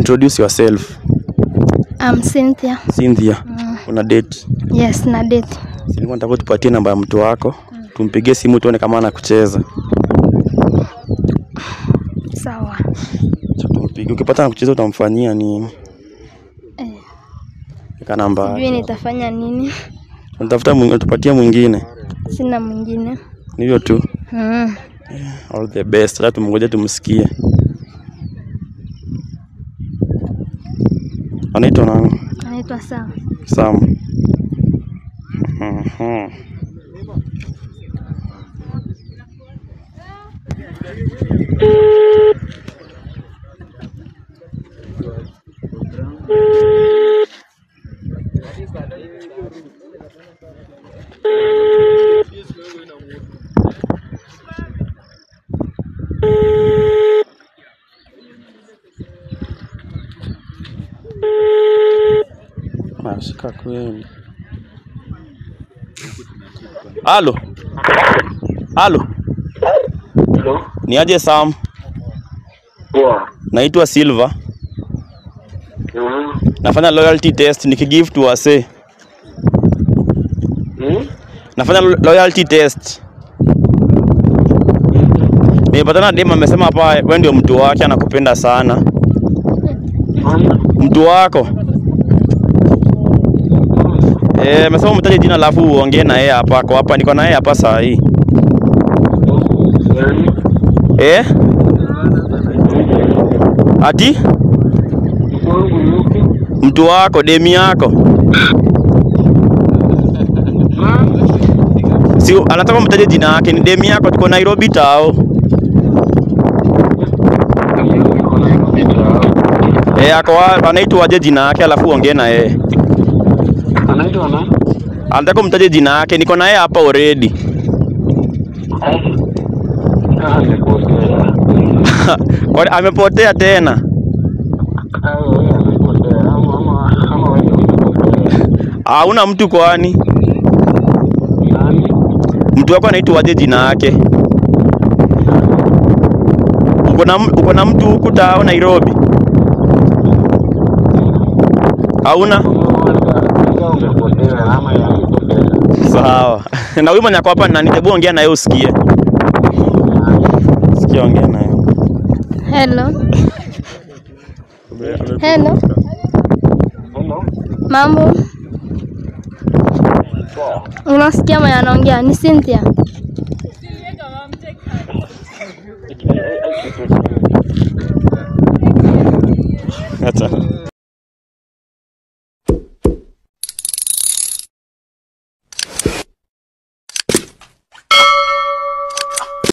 Introduce yourself. I'm Cynthia. Cynthia. Una date? Yes, na date. Nilikuwa nataka tupatie namba ya mtu wako. Tumpigie simu tuone kama anakucheza. Sawa. Tumpige. Ukipata anakucheza utamfanyia nini? Nika namba. Sijui nitafanya nini. Unatafuta mwingine, tupatie mwingine. Sina mwingine. Ni hiyo tu. All the best. Sasa tumngoje tumsikie. Anaitwa nani? Anaitwa Sam. Sam. Nashika kweli. Halo. Halo. Hello. Ni aje Sam? Yeah. Naitwa Silva. Nafanya loyalty test nikigive to wase. Nafanya loyalty test. Nimepatana dema amesema hapa wewe ndio mtu wake anakupenda sana. Mtu wako. Amesema mtaje jina alafu uongee na yeye hapa. Kwa hapa niko na yeye hapa saa hii. Ati? Mtu wako, demi yako. Si anataka mtaje jina yake, ni demi yako, tuko Nairobi tao. Ako anaitwa aje jina yake alafu uongee na yeye. Anaitwa nani? Anataka mtaje jina yake, niko na yeye hapa already. Kwa amepotea tena. Hauna mtu kwani? Mtu wako anaitwa aje jina yake? Uko na mtu huku tao Nairobi? Hauna? Sawa. Na wewe mwenye hapa nani? Hebu ongea na yeye usikie. Sikia, ongea na yeye. Hello. Hello. Mambo. Unasikia mwenye anaongea? Ni Cynthia. Hata